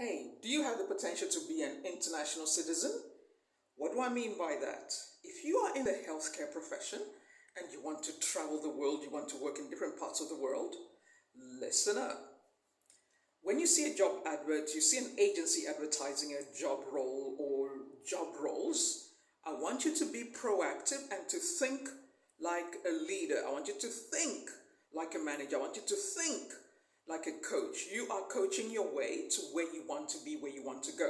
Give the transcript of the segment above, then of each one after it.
Hey, do you have the potential to be an international citizen? What do I mean by that? If you are in the healthcare profession and you want to travel the world, you want to work in different parts of the world, listen up. When you see a job advert, you see an agency advertising a job role or job roles, I want you to be proactive and to think like a leader. I want you to think like a manager. I want you to think like a coach. You are coaching your way to where you want to be, where you want to go.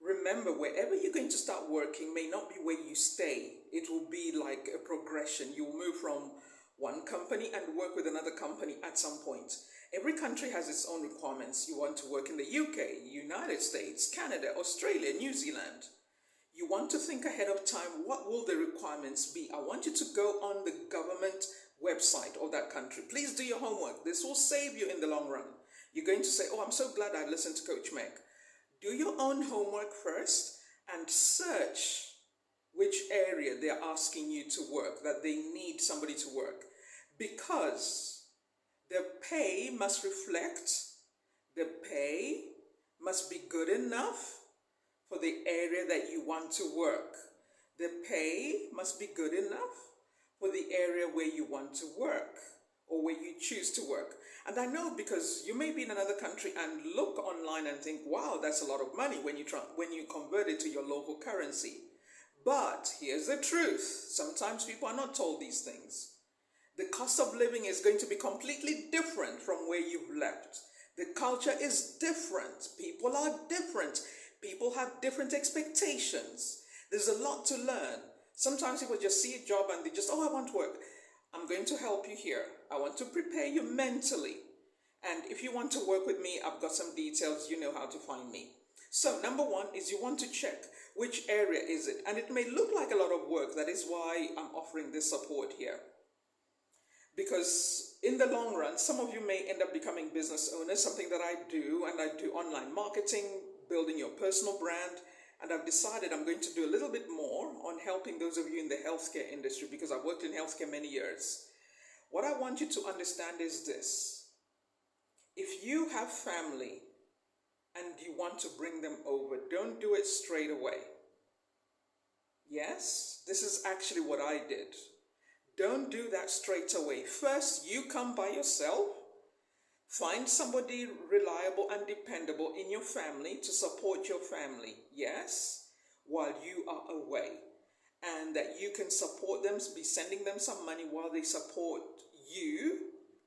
Remember, wherever you're going to start working may not be where you stay. It will be like a progression. You will move from one company and work with another company at some point. Every country has its own requirements. You want to work in the UK, United States, Canada, Australia, New Zealand. You want to think ahead of time, what will the requirements be? I want you to go on the government website of that country. Please do your homework. This will save you in the long run. You're going to say, oh, I'm so glad I listened to Coach Meg. Do your own homework first and search which area they're asking you to work, that they need somebody to work. Because the pay must reflect, the pay must be good enough for the area that you want to work. The pay must be good enough for the area where you want to work or where you choose to work. And I know because you may be in another country and look online and think, wow, that's a lot of money when you convert it to your local currency. But here's the truth. Sometimes people are not told these things. The cost of living is going to be completely different from where you've left. The culture is different. People are different. People have different expectations. There's a lot to learn. Sometimes people just see a job and they just, oh, I want work. I'm going to help you here. I want to prepare you mentally. And if you want to work with me, I've got some details. You know how to find me. So number one is you want to check which area is it. And it may look like a lot of work. That is why I'm offering this support here. Because in the long run, some of you may end up becoming business owners, something that I do, and I do online marketing, building your personal brand, and I've decided I'm going to do a little bit more on helping those of you in the healthcare industry because I've worked in healthcare many years. What I want you to understand is this. If you have family and you want to bring them over, don't do it straight away. Yes, this is actually what I did. Don't do that straight away. First, you come by yourself. Find somebody reliable and dependable in your family to support your family, yes, while you are away. And that you can support them, be sending them some money while they support you,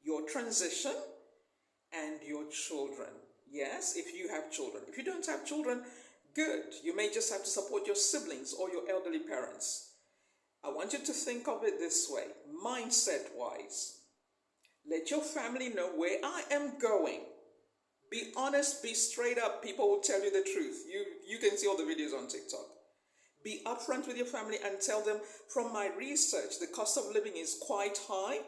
your transition, and your children. Yes, if you have children. If you don't have children, good. You may just have to support your siblings or your elderly parents. I want you to think of it this way, mindset-wise. Let your family know where I am going. Be honest, be straight up. People will tell you the truth. You can see all the videos on TikTok. Be upfront with your family and tell them, from my research, the cost of living is quite high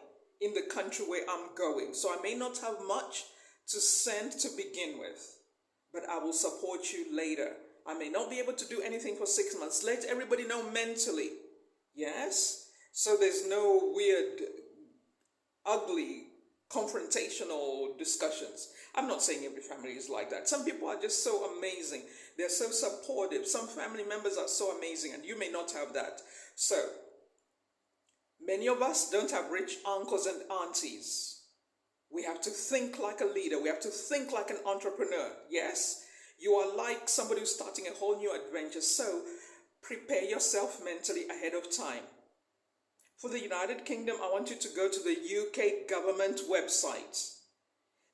in the country where I'm going. So I may not have much to send to begin with, but I will support you later. I may not be able to do anything for 6 months. Let everybody know mentally. Yes? So there's no weird, ugly, confrontational discussions. I'm not saying every family is like that. Some people are just so amazing. They're so supportive. Some family members are so amazing, and you may not have that. So, many of us don't have rich uncles and aunties. We have to think like a leader. We have to think like an entrepreneur. Yes? You are like somebody who's starting a whole new adventure. So, prepare yourself mentally ahead of time. For the United Kingdom, I want you to go to the UK government website.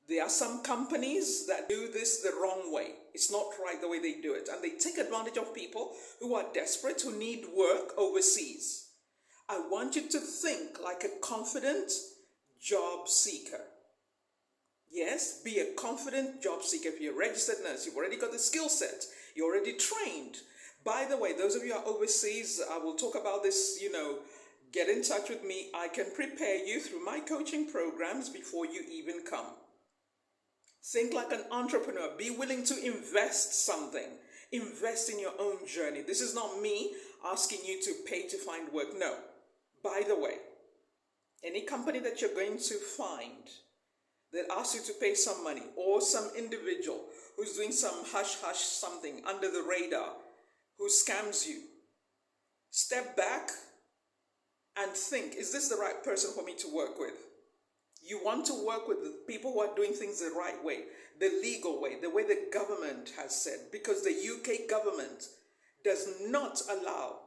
There are some companies that do this the wrong way. It's not right the way they do it. And they take advantage of people who are desperate, who need work overseas. I want you to think like a confident job seeker. Yes, be a confident job seeker. If you're a registered nurse, you've already got the skill set. You're already trained. By the way, those of you who are overseas, I will talk about this, get in touch with me. I can prepare you through my coaching programs before you even come. Think like an entrepreneur. Be willing to invest something. Invest in your own journey. This is not me asking you to pay to find work. No. By the way, any company that you're going to find that asks you to pay some money, or some individual who's who's doing some hush-hush something under the radar, who scams you. Step back and think, is this the right person for me to work with? You want to work with the people who are doing things the right way, the legal way, the way the government has said, because the UK government does not allow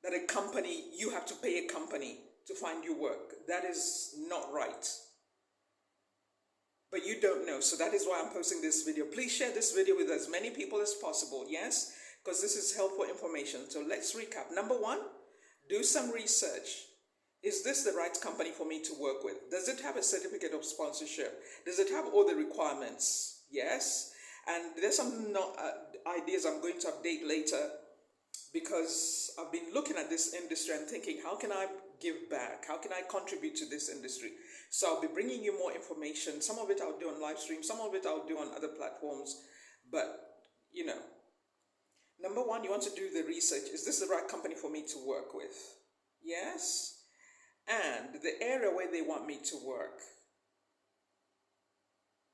that a company, you have to pay a company to find you work. That is not right. But you don't know, so that is why I'm posting this video. Please share this video with as many people as possible, yes? Because this is helpful information. So let's recap. Number one, do some research. Is this the right company for me to work with? Does it have a certificate of sponsorship? Does it have all the requirements? Yes. And there's some ideas I'm going to update later, because I've been looking at this industry and thinking, how can I give back? How can I contribute to this industry? So I'll be bringing you more information. Some of it I'll do on live stream. Some of it I'll do on other platforms. But, you know, number one, you want to do the research. Is this the right company for me to work with? Yes. And the area where they want me to work,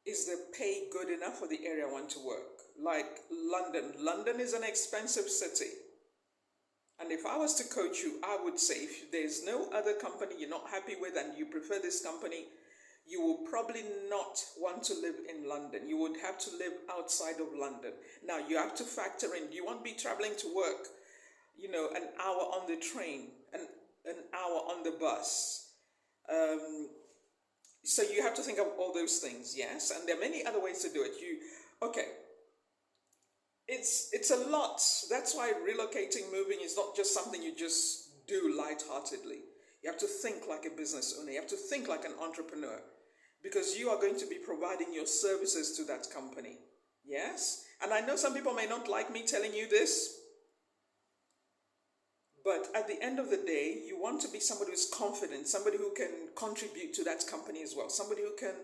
is the pay good enough for the area I want to work? Like London. London is an expensive city. And if I was to coach you, I would say if there's no other company you're not happy with and you prefer this company, you will probably not want to live in London. You would have to live outside of London. Now, you have to factor in, you won't be traveling to work, you know, an hour on the train, an hour on the bus. So you have to think of all those things, yes? And there are many other ways to do it. Okay. It's a lot. That's why relocating, moving is not just something you just do lightheartedly. You have to think like a business owner. You have to think like an entrepreneur, because you are going to be providing your services to that company. Yes? And I know some people may not like me telling you this, but at the end of the day, you want to be somebody who's confident, somebody who can contribute to that company as well, somebody who can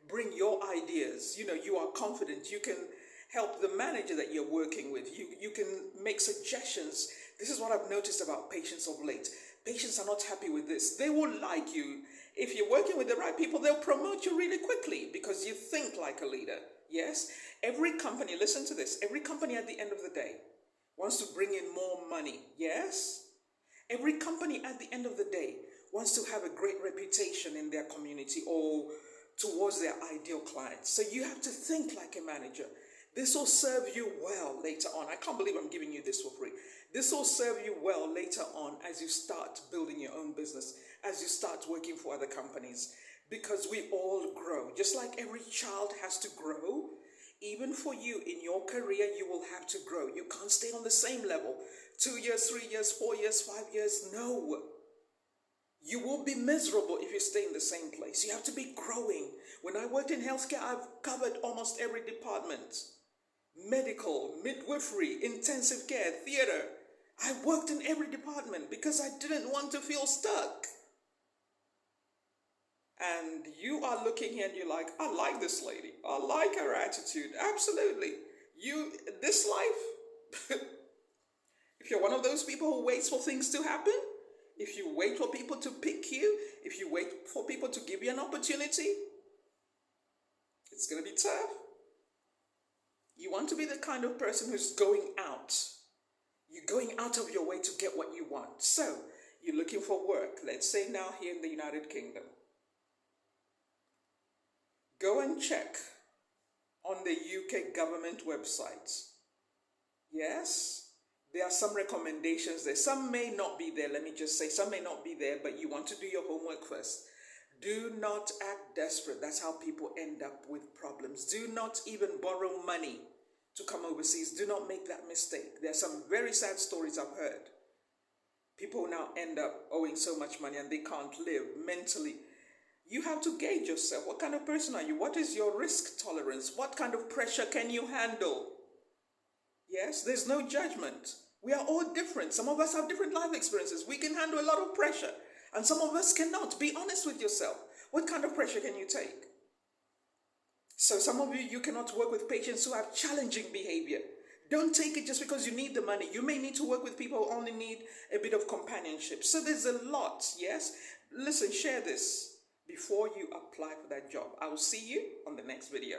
bring your ideas. You know, you are confident. You can help the manager that you're working with. You can make suggestions. This is what I've noticed about patients of late. Patients are not happy with this. They will like you. If you're working with the right people, they'll promote you really quickly because you think like a leader. Yes? Every company, listen to this, every company at the end of the day wants to bring in more money. Yes? Every company at the end of the day wants to have a great reputation in their community or towards their ideal clients. So you have to think like a manager. This will serve you well later on. I can't believe I'm giving you this for free. This will serve you well later on as you start building your own business, as you start working for other companies, because we all grow. Just like every child has to grow, even for you in your career, you will have to grow. You can't stay on the same level. 2 years, 3 years, 4 years, 5 years. No. You will be miserable if you stay in the same place. You have to be growing. When I worked in healthcare, I've covered almost every department. Medical, midwifery, intensive care, theater. I worked in every department because I didn't want to feel stuck. And you are looking here and you're like, I like this lady. I like her attitude. Absolutely. This life, if you're one of those people who waits for things to happen, if you wait for people to pick you, if you wait for people to give you an opportunity, it's going to be tough. You want to be the kind of person who's going out. You're going out of your way to get what you want. So, you're looking for work, let's say now here in the United Kingdom. Go and check on the UK government website. Yes, there are some recommendations there. Some may not be there, let me just say. Some may not be there, but you want to do your homework first. Do not act desperate. That's how people end up with problems. Do not even borrow money to come overseas. Do not make that mistake. There are some very sad stories I've heard. People now end up owing so much money and they can't live mentally. You have to gauge yourself. What kind of person are you? What is your risk tolerance? What kind of pressure can you handle? Yes, there's no judgment. We are all different. Some of us have different life experiences. We can handle a lot of pressure. And some of us cannot. Be honest with yourself. What kind of pressure can you take? So some of you cannot work with patients who have challenging behavior. Don't take it just because you need the money. You may need to work with people who only need a bit of companionship. So there's a lot, yes? Listen, share this before you apply for that job. I will see you on the next video.